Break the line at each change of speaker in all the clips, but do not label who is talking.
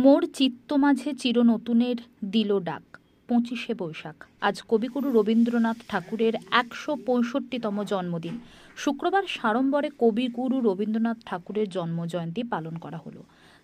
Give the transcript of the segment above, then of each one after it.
মোর চিত্ত মাঝে চিরনতুনের দিল ডাক। 25শে বৈশাখ আজ কবিগুরু রবীন্দ্রনাথ ঠাকুরের 165তম জন্মদিন। শুক্রবার সাড়ম্বরে কবিগুরু রবীন্দ্রনাথ ঠাকুরের জন্মজয়ন্তী পালন করা হলো।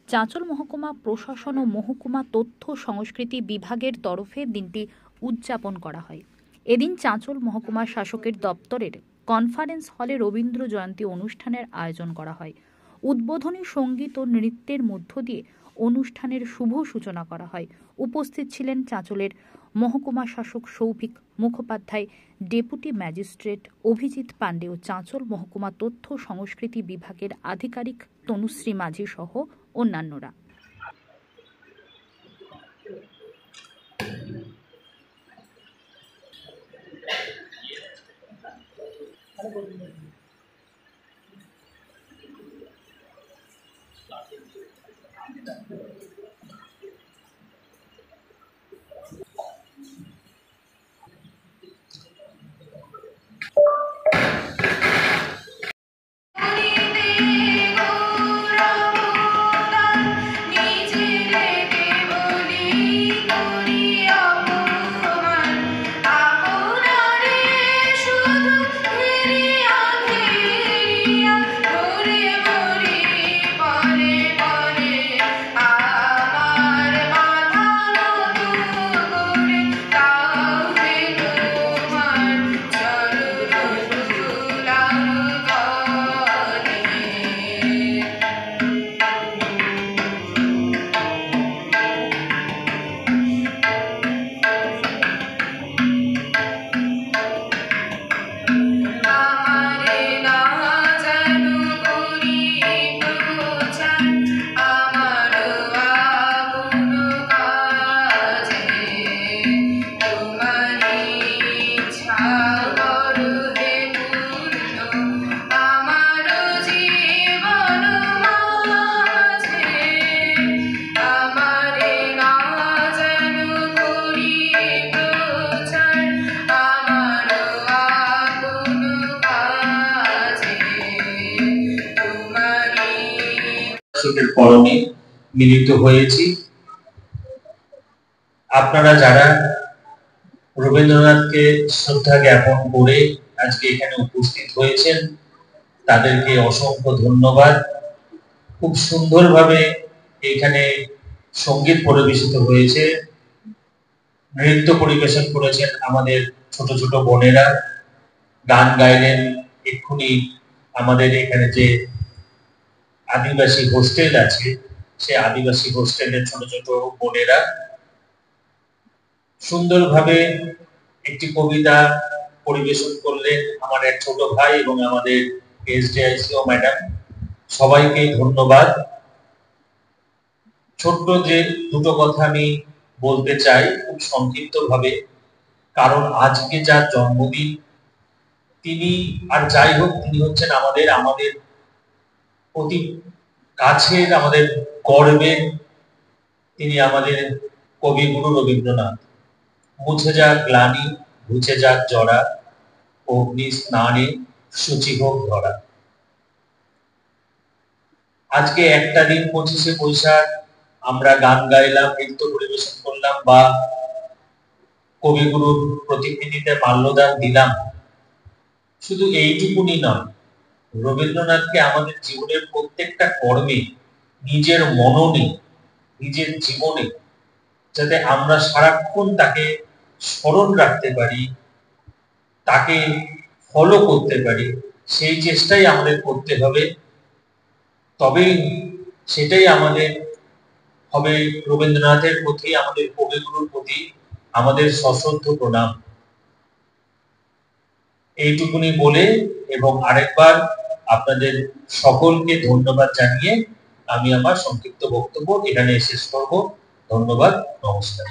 চাঁচল মহকুমা প্রশাসন ও মহকুমা তথ্য সংস্কৃতি বিভাগের তরফে দিনটি উদযাপন করা হয়। এদিন চাঁচল মহকুমা শাসকের দপ্তরের কনফারেন্স হলে রবীন্দ্র জয়ন্তী অনুষ্ঠানের আয়োজন করা হয়। উদ্বোধনী সঙ্গীত ও নৃত্যের মধ্য দিয়ে অনুষ্ঠানের শুভ সূচনা করা হয়। উপস্থিত ছিলেন চাঁচলের মহকুমা শাসক সৌভিক মুখোপাধ্যায়, ডেপুটি ম্যাজিস্ট্রেট অভিজিৎ পাণ্ডে ও চাঁচল মহকুমা তথ্য সংস্কৃতি বিভাগের আধিকারিক তনুশ্রী মাঝি সহ অন্যান্যরা।
পরমে মিলিত হয়েছি। আপনারা যারা রবীন্দ্রনাথকে শ্রদ্ধা জ্ঞাপন করে আজকে এখানে উপস্থিত হয়েছেন তাদেরকে অসংখ্য ধন্যবাদ। খুব সুন্দরভাবে এখানে সঙ্গীত পরিবেশিত হয়েছে, নৃত্য পরিবেশন করেছেন আমাদের ছোট ছোট বোনেরা, গান গাইলেন। এক্ষুনি আমাদের এখানে যে আদিবাসী হোস্টেল আছে সে আদিবাসী হোস্টেলের ছোট ছোট বোনেরা সুন্দরভাবে একটি কবিতা পরিবেশন করলেন। আমার এক ছোট ভাই এবং আমাদের এসডিআইসিও ম্যাডাম, সবাইকে ধন্যবাদ। ছোট্ট যে দুটো কথা আমি বলতে চাই খুব সংক্ষিপ্ত ভাবে, কারণ আজকে যার জন্মদিন তিনি আর যাই হোক তিনি হচ্ছেন আমাদের অতি কাছের, আমাদের গর্বের। তিনি আমাদের কবিগুরু রবীন্দ্রনাথ। মুছে যাক গ্লানি, ঘুচে যাক জরা, অগ্নি স্নানে সূচি হোক ধরা। আজকে একটা দিন 25শে বৈশাখ আমরা গান গাইলাম, নৃত্য পরিবেশন করলাম বা কবিগুরুর প্রতিকৃতিতে মাল্যদান দিলাম, শুধু এইটুকুনি নয়, রবীন্দ্রনাথকে আমাদের জীবনের প্রত্যেকটা কর্মে, নিজের মননে, নিজের জীবনে যাতে আমরা সারাক্ষণ তাকে স্মরণ রাখতে পারি, তাকে ফলো করতে পারি, সেই চেষ্টাই আমাদের করতে হবে। তবেই সেটাই আমাদের হবে রবীন্দ্রনাথের প্রতি, আমাদের কবিগুরুর প্রতি আমাদের সশ্রদ্ধ প্রণাম। এইটুকুনি বলে এবং আরেকবার আপনাদের সকলকে ধন্যবাদ জানিয়ে আমি আমার সংক্ষিপ্ত বক্তব্য এখানে শেষ করব। ধন্যবাদ, নমস্কার।